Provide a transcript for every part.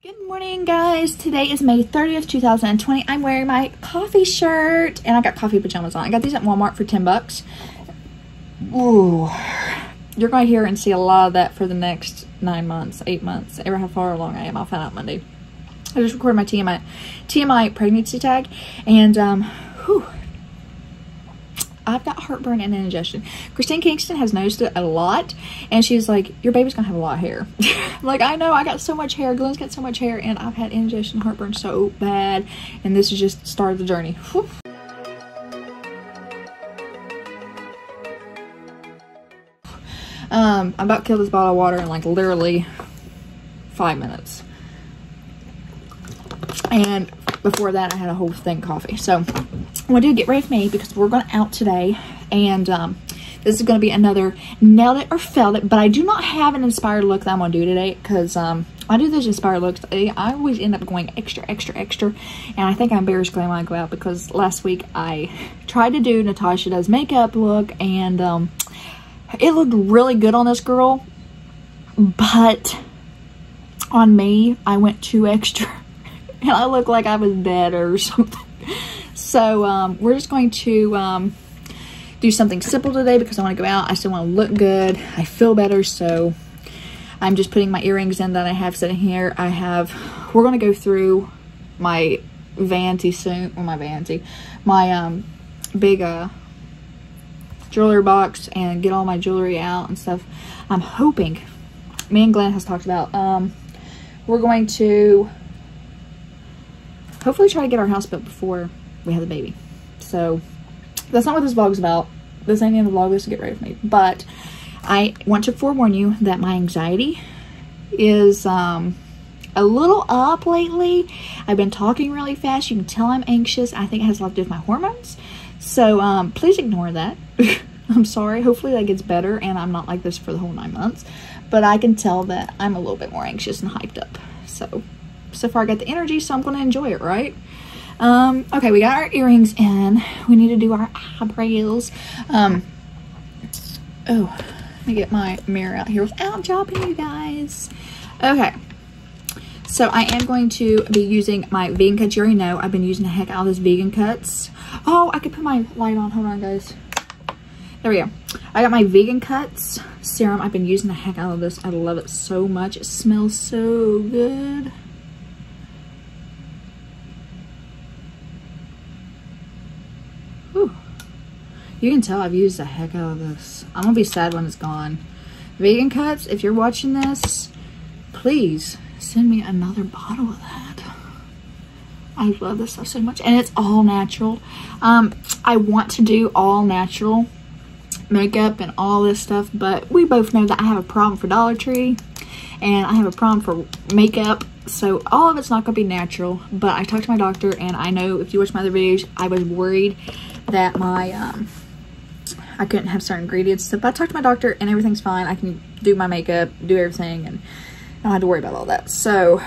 Good morning, guys. Today is May 30th, 2020. I'm wearing my coffee shirt and I got coffee pajamas on. I got these at Walmart for 10 bucks. Ooh, you're going to hear and see a lot of that for the next 9 months, 8 months, ever how far along I am. I'll find out Monday. I just recorded my TMI pregnancy tag, and I've got heartburn and indigestion. Christine Kingston has noticed it a lot, and she's like, your baby's gonna have a lot of hair. I'm like, I know, I got so much hair. Glenn's got so much hair, and I've had indigestion, heartburn so bad, and this is just the start of the journey. Whew. I'm about to kill this bottle of water in like literally 5 minutes. And before that, I had a whole thing of coffee. So what I do, get ready with me because we're going out today, and this is going to be another nailed it or failed it, but I do not have an inspired look that I'm going to do today because I do those inspired looks. I always end up going extra, and I think I embarrassed Glenn when I go out because last week I tried to do Natasha Does makeup look, and it looked really good on this girl, but on me, I went too extra. And I look like I was dead or something. So we're just going to do something simple today because I want to go out. I still want to look good. I feel better, so I'm just putting my earrings in that I have sitting here. We're going to go through my vanity soon. Well, my big jewelry box and get all my jewelry out and stuff. I'm hoping, me and Glenn has talked about, we're going to hopefully try to get our house built before we have the baby. So that's not what this vlog's about. This ain't in the vlog. This is to get ready for me. But I want to forewarn you that my anxiety is a little up lately. I've been talking really fast. You can tell I'm anxious. I think it has a lot to do with my hormones. So please ignore that. I'm sorry. Hopefully that gets better and I'm not like this for the whole 9 months. But I can tell that I'm a little bit more anxious and hyped up. So far I got the energy, so I'm going to enjoy it, right? Okay, we got our earrings in. We need to do our eyebrows. Oh, let me get my mirror out here without dropping you guys. Okay, so I am going to be using my vegan cuts. You already know I've been using the heck out of this vegan cuts. Oh, I could put my light on. Hold on, guys. There we go. I got my vegan cuts serum. I've been using the heck out of this. I love it so much. It smells so good. You can tell I've used the heck out of this. I'm gonna be sad when it's gone. Vegan Cuts, if you're watching this, please send me another bottle of that. I love this stuff so much, and it's all natural. I want to do all natural makeup and all this stuff, but we both know that I have a problem for Dollar Tree, and I have a problem for makeup, so all of it's not gonna be natural. But I talked to my doctor, and I know if you watch my other videos, I was worried that my I couldn't have certain ingredients. So, but I talked to my doctor and everything's fine. I can do my makeup, do everything, and I don't have to worry about all that. So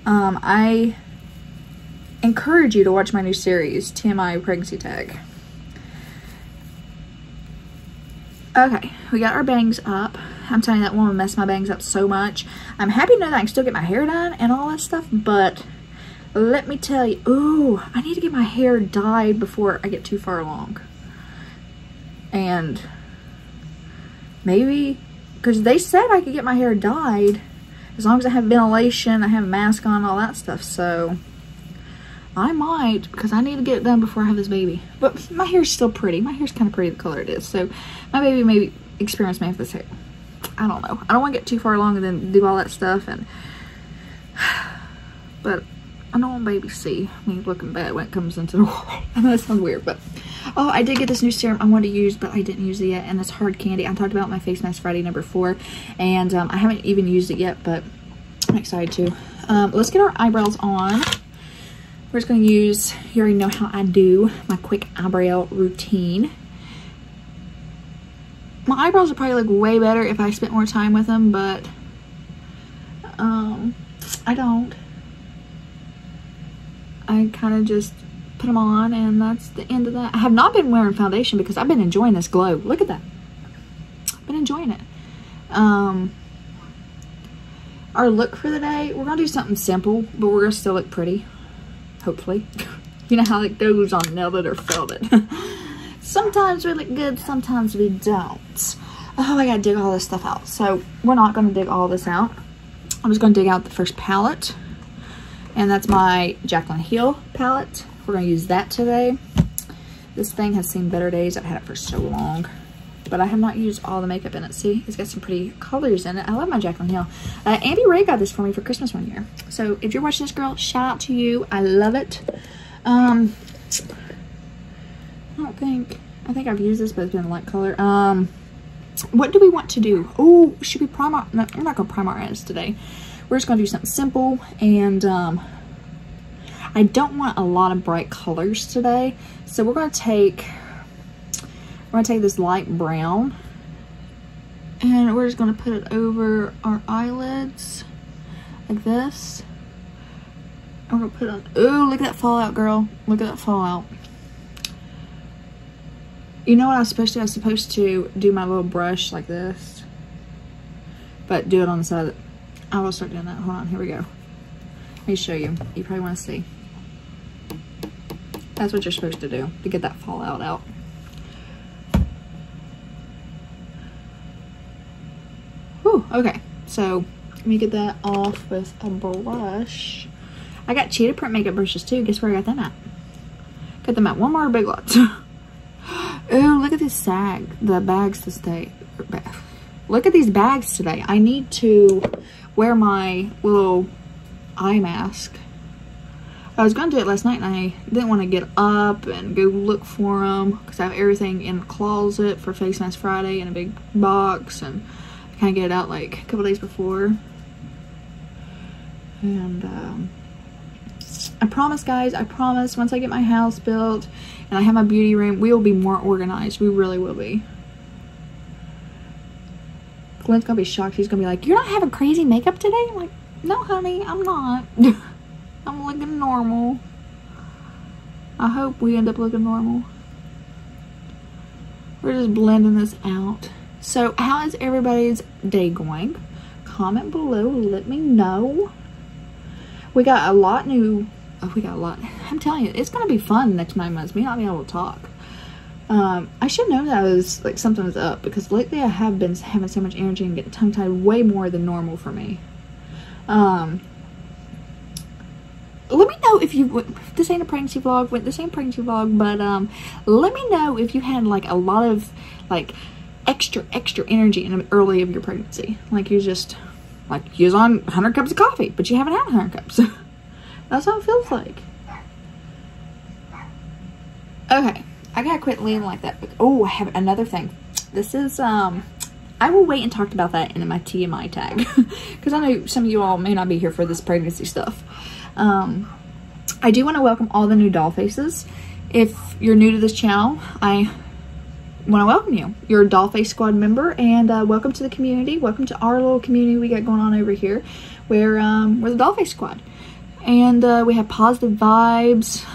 I encourage you to watch my new series, TMI Pregnancy Tag. Okay, we got our bangs up. I'm telling you, that woman messed my bangs up so much. I'm happy to know that I can still get my hair done and all that stuff, but let me tell you, ooh, I need to get my hair dyed before I get too far along. And maybe, because they said I could get my hair dyed as long as I have ventilation, I have a mask on, all that stuff. So I might, because I need to get it done before I have this baby. But my hair's still pretty. My hair's kind of pretty the color it is. So my baby may experience me with this hair. I don't know. I don't want to get too far along and then do all that stuff. But I don't want baby to see me looking bad when it comes into the world. I know that sounds weird, but oh, I did get this new serum I wanted to use, but I didn't use it yet, and it's Hard Candy. I talked about my face mask Friday number 4, and I haven't even used it yet, but I'm excited to. Let's get our eyebrows on. We're just going to use, you already know how I do my quick eyebrow routine. My eyebrows would probably look way better if I spent more time with them, but I don't. I kind of just put them on, and that's the end of that. I have not been wearing foundation because I've been enjoying this glow. Look at that. I've been enjoying it. our look for the day, we're gonna do something simple, but we're gonna still look pretty, hopefully. You know how it goes on Nailed It or Felt It. Sometimes we look good, sometimes we don't. Oh, I gotta dig all this stuff out. So we're not gonna dig all this out. I'm just gonna dig out the first palette, and that's my Jaclyn Hill palette. We're gonna use that today. This thing has seen better days. I've had it for so long, but I have not used all the makeup in it. See, it's got some pretty colors in it. I love my Jaclyn Hill. Andy Ray got this for me for Christmas one year. So if you're watching this, girl, shout out to you. I love it. I think I've used this, but it's been a light color. What do we want to do? Oh, should we primer? No, we're not gonna primer our eyes today. We're just gonna do something simple, and I don't want a lot of bright colors today, so we're gonna take this light brown, and we're just gonna put it over our eyelids like this. I'm gonna put it on. Oh, look at that fallout, girl. Look at that fallout. You know what I was supposed to do? I was supposed to do my little brush like this, but do it on the side of it. I will start doing that. Hold on, here we go. Let me show you. You probably want to see. That's what you're supposed to do to get that fallout out. Whew, okay. So let me get that off with a brush. I got cheetah print makeup brushes too. Guess where I got them at? Got them at Walmart or Big Lots. Oh, look at this sag. The bags to stay. Look at these bags today. I need to wear my little eye mask. I was going to do it last night, and I didn't want to get up and go look for them because I have everything in the closet for Face Mask Friday in a big box, and I kind of get it out like a couple days before. And I promise, guys, I promise, once I get my house built and I have my beauty room, we will be more organized. We really will be. Glenn's gonna be shocked. He's gonna be like, "You're not having crazy makeup today?" I'm like, "No, honey, I'm not." I'm looking normal. I hope we end up looking normal. We're just blending this out. So how is everybody's day going? Comment below, let me know. We got a lot new. Oh, we got a lot. I'm telling you, it's gonna be fun the next 9 months. Me not being able to talk. I should know that I was like something was up, because lately I have been having so much energy and getting tongue-tied way more than normal for me. Let me know if you, this ain't a pregnancy vlog, this ain't a pregnancy vlog, but let me know if you had like a lot of like extra energy in the early of your pregnancy. Like you just, like you was on 100 cups of coffee, but you haven't had 100 cups. That's how it feels like. Okay, I gotta quit leaning like that. Oh, I have another thing. This is, I will wait and talk about that in my TMI tag. Because I know some of you all may not be here for this pregnancy stuff. I do want to welcome all the new Dollfaces. If you're new to this channel, I want to welcome you. You're a Dollface Squad member, and welcome to the community. Welcome to our little community we got going on over here, where we're the Dollface Squad. And we have positive vibes.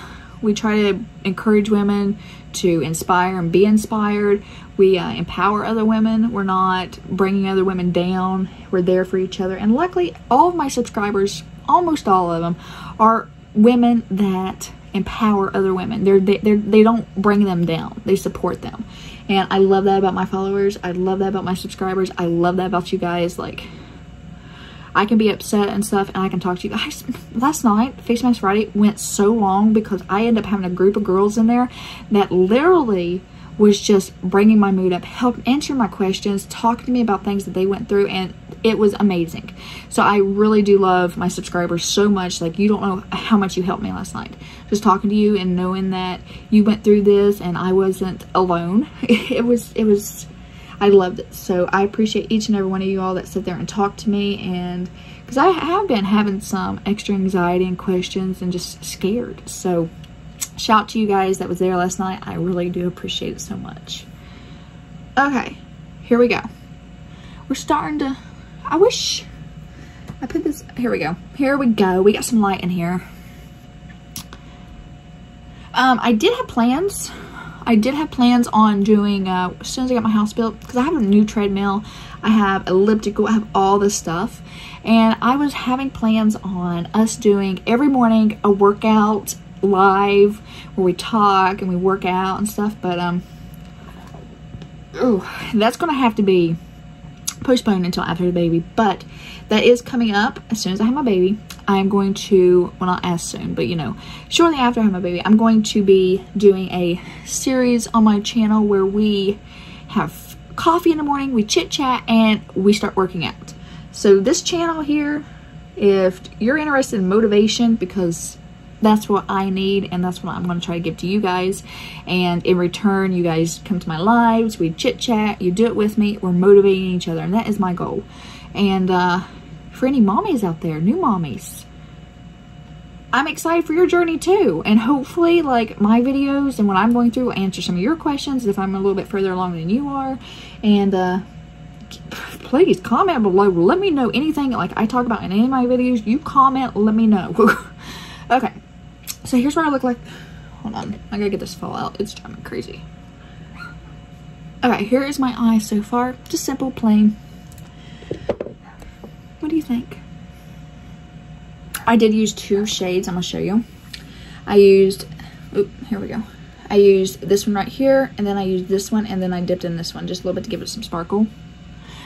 We try to encourage women to inspire and be inspired. We empower other women. We're not bringing other women down. We're there for each other. And luckily, all of my subscribers, almost all of them, are women that empower other women. They don't bring them down. They support them. And I love that about my followers. I love that about my subscribers. I love that about you guys. Like, I can be upset and stuff, and I can talk to you guys. Last night, Face Mask Friday went so long because I ended up having a group of girls in there that literally was just bringing my mood up, helping answer my questions, talking to me about things that they went through, and it was amazing. So I really do love my subscribers so much. Like, you don't know how much you helped me last night. Just talking to you and knowing that you went through this and I wasn't alone. It was I loved it. So I appreciate each and every one of you all that sit there and talk to me, and because I have been having some extra anxiety and questions and just scared. So shout out to you guys that was there last night. I really do appreciate it so much. Okay, here we go. We're starting to, I wish I put this, here we go. Here we go. We got some light in here. I did have plans. I did have plans on doing, as soon as I got my house built, because I have a new treadmill, I have elliptical, I have all this stuff. And I was having plans on us doing every morning a workout live where we talk and we work out and stuff. But, that's going to have to be postponed until after the baby. But that is coming up as soon as I have my baby. I'm going to, well, not as soon, but you know, shortly after I have my baby, I'm going to be doing a series on my channel where we have coffee in the morning, we chit chat, and we start working out. So this channel here, if you're interested in motivation, because that's what I need and that's what I'm going to try to give to you guys, and in return you guys come to my lives, we chit chat, you do it with me, we're motivating each other, and that is my goal. And for any mommies out there, new mommies, I'm excited for your journey too. And hopefully, like, my videos and what I'm going through will answer some of your questions if I'm a little bit further along than you are. And please comment below. Let me know anything like I talk about in any of my videos. You comment, let me know. Okay, so here's what I look like. Hold on, I gotta get this fall out. It's driving me crazy. Okay, here is my eye so far. Just simple, plain. What do you think? I did use 2 shades. I'm going to show you. I used, oh, here we go. I used this one right here, and then I used this one, and then I dipped in this one just a little bit to give it some sparkle.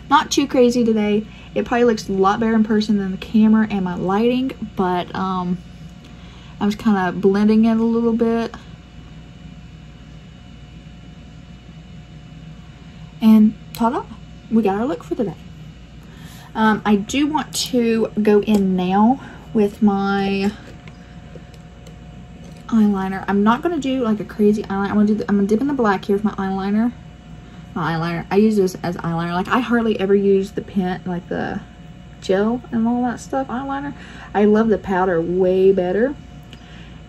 Not too crazy today. It probably looks a lot better in person than the camera and my lighting, but I was kind of blending it a little bit. And ta-da! We got our look for the day. I do want to go in now with my eyeliner. I'm not going to do like a crazy eyeliner. I'm going to dip in the black here with my eyeliner. I use this as eyeliner. Like, I hardly ever use the pen, like the gel and all that stuff eyeliner. I love the powder way better.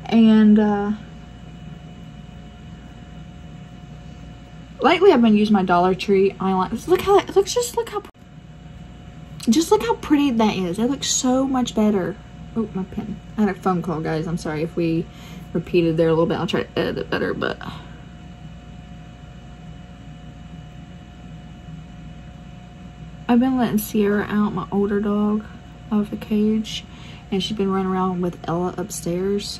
And lately I've been using my Dollar Tree eyeliner. Look how it looks. Just look how pretty that is. It looks so much better. Oh, my pen. I had a phone call, guys. I'm sorry if we repeated there a little bit. I'll try to edit it better, but I've been letting Sierra out, my older dog, out of the cage, and she's been running around with Ella upstairs.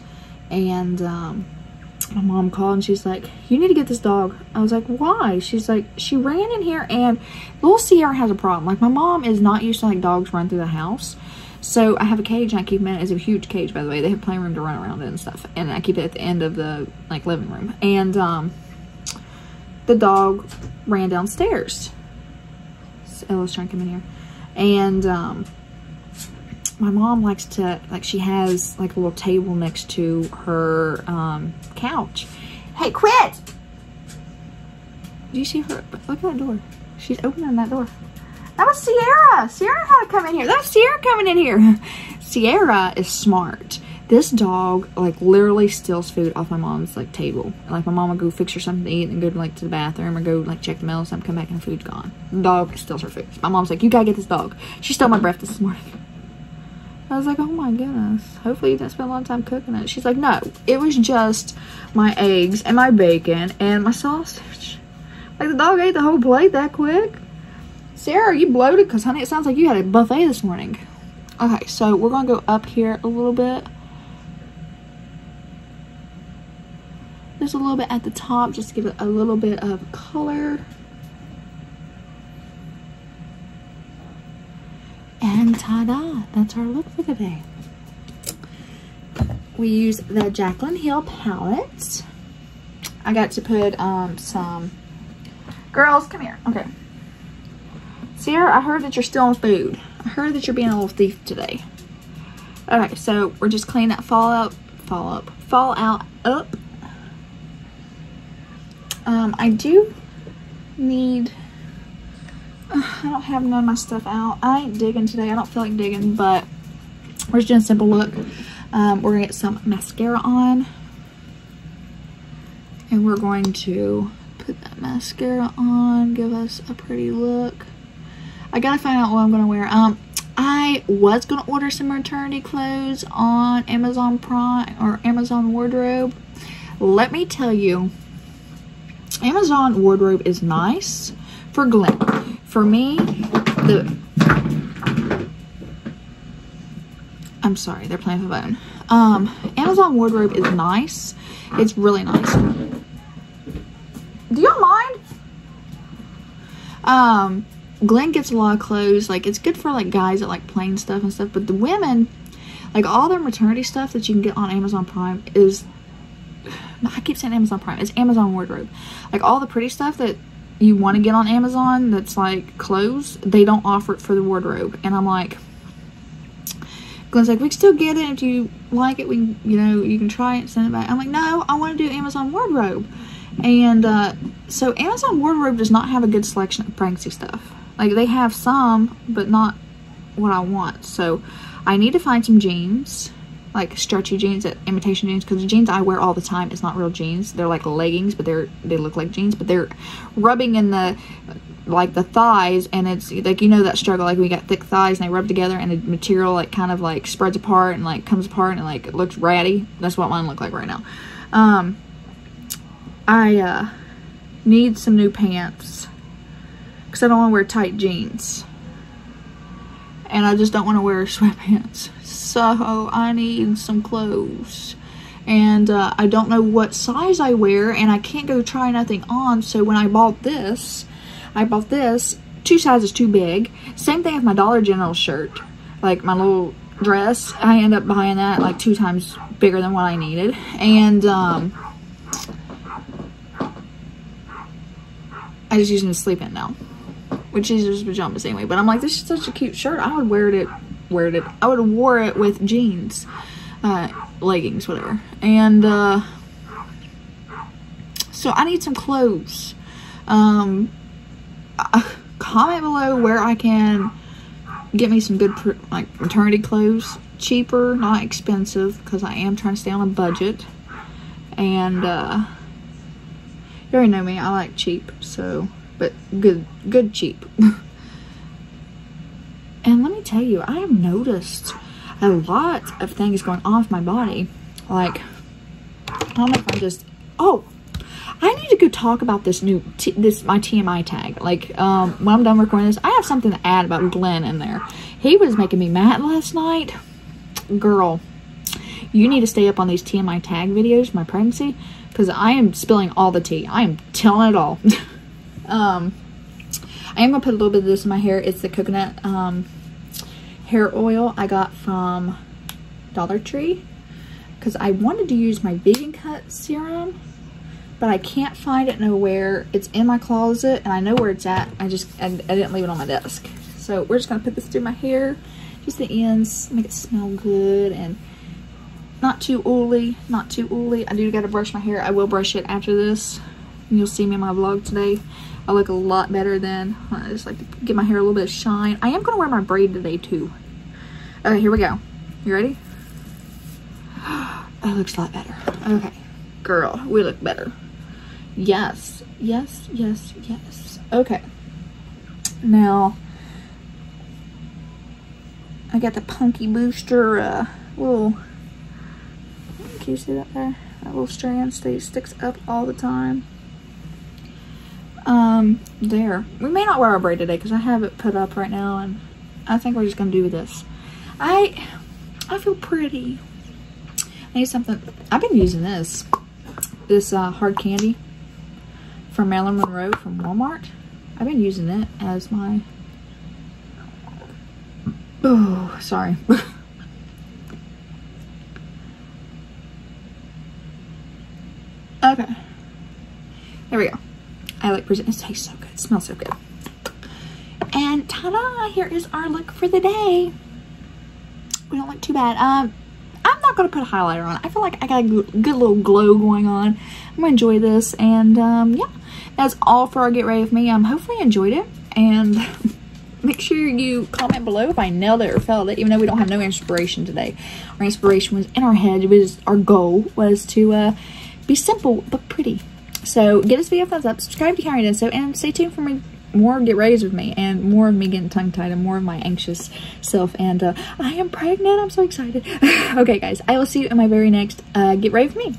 And my mom called and she's like, you need to get this dog. I was like, why? She's like, she ran in here, and little Sierra has a problem. Like, my mom is not used to like dogs run through the house. So I have a cage and I keep them in. It's a huge cage, by the way. They have playing room to run around in and stuff. And I keep it at the end of the like living room. And the dog ran downstairs. So Ella's trying to come in here. And my mom likes to, like, she has like a little table next to her couch. Hey, quit! Do you see her? Look at that door. She's opening that door. That was Sierra. Sierra had to come in here. That's Sierra coming in here. Sierra is smart. This dog, like, literally steals food off my mom's, like, table. Like, my mom would go fix her something to eat and go, like, to the bathroom or go, like, check the mail or something, come back and the food's gone. The dog steals her food. My mom's like, you gotta get this dog. She stole my breakfast this morning. I was like, oh my goodness. Hopefully you didn't spend a lot of time cooking it. She's like, no. It was just my eggs and my bacon and my sausage. Like, the dog ate the whole plate that quick. Sarah, are you bloated? Because, honey, it sounds like you had a buffet this morning. Okay, so we're going to go up here a little bit. Just a little bit at the top, just to give it a little bit of color. And ta-da! That's our look for the day. We use the Jaclyn Hill palette. I got to put some... Girls, come here. Okay. Sierra, I heard that you're stealing food. I heard that you're being a little thief today. Okay, so we're just cleaning that fallout up. I do need... I don't have none of my stuff out. I ain't digging today. I don't feel like digging, but we're just doing a simple look. We're going to get some mascara on. And we're going to put that mascara on, give us a pretty look. I gotta find out what I'm gonna wear. I was gonna order some maternity clothes on Amazon Prime or Amazon Wardrobe. Let me tell you, Amazon wardrobe is nice for Glenn. For me, I'm sorry, they're playing with the phone. Amazon wardrobe is nice. It's really nice. Do y'all mind? Glenn gets a lot of clothes. Like, it's good for like guys that like plain stuff and stuff, but the women, like all their maternity stuff that you can get on Amazon Prime is, I keep saying Amazon Prime, it's Amazon wardrobe. Like all the pretty stuff that you want to get on Amazon that's like clothes, they don't offer it for the wardrobe. And I'm like, Glenn's like, we can still get it if you like it. We, you know, you can try it and send it back. I'm like, no, I want to do Amazon wardrobe. And so Amazon wardrobe does not have a good selection of pregnancy stuff. Like, they have some, but not what I want. So I need to find some jeans, like stretchy jeans, imitation jeans, because the jeans I wear all the time is not real jeans. They're like leggings, but they look like jeans, but they're rubbing in the like the thighs, and it's like, you know, that struggle, like we got thick thighs and they rub together and the material like kind of like spreads apart and like comes apart and like it looks ratty. That's what mine look like right now. I need some new pants because I don't want to wear tight jeans and I just don't want to wear sweatpants, so I need some clothes. And I don't know what size I wear, and I can't go try nothing on. So when I bought this 2 sizes too big. Same thing with my Dollar General shirt, like my little dress. I end up buying that like 2 times bigger than what I needed. And I just use it to sleep in now, which is just pajamas anyway. But I'm like, this is such a cute shirt. I would wear it. I would have wore it with jeans, leggings, whatever. And so I need some clothes. Comment below where I can get me some good like maternity clothes, cheaper, not expensive, because I am trying to stay on a budget. And you already know me, I like cheap, so, but good cheap. And let me tell you, I have noticed a lot of things going on with my body. Like, I don't know if I'm just, oh, I need to go talk about this my TMI tag. Like, when I'm done recording this, I have something to add about Glenn in there. He was making me mad last night. Girl, you need to stay up on these TMI tag videos, my pregnancy, because I am spilling all the tea. I am telling it all. I am going to put a little bit of this in my hair. It's the coconut hair oil I got from Dollar Tree, because I wanted to use my Vegan Cut serum, but I can't find it nowhere. It's in my closet and I know where it's at. I didn't leave it on my desk. So we're just gonna put this through my hair, just the ends, make it smell good and not too oily, not too oily. I do gotta brush my hair. I will brush it after this. And you'll see me in my vlog today. I look a lot better then. I just like to give my hair a little bit of shine. I am gonna wear my braid today too. Okay, here we go. You ready? That looks a lot better. Okay, girl, we look better. Yes, yes, yes, yes. Okay. Now, I got the Punky Booster little, can you see that there? That little strand sticks up all the time. There. We may not wear our braid today because I have it put up right now, and I think we're just gonna do this. I feel pretty. I need something. I've been using this hard candy from Marilyn Monroe from Walmart. I've been using it as my, oh, sorry. Okay. There we go. I like present. It tastes so good. It smells so good. And ta-da! Here is our look for the day. We don't look too bad. I'm not going to put a highlighter on. I feel like I got a good little glow going on. I'm going to enjoy this. And yeah, that's all for our Get Ready With Me. Hopefully you enjoyed it. And make sure you comment below if I nailed it or failed it, even though we don't have no inspiration today. Our inspiration was in our head. Our goal was to be simple but pretty. So give this video a thumbs up, subscribe if you haven't done so, and stay tuned for more Get Ready's with me, and more of me getting tongue-tied, and more of my anxious self. And I am pregnant. I'm so excited. Okay, guys, I will see you in my very next Get Ready With Me.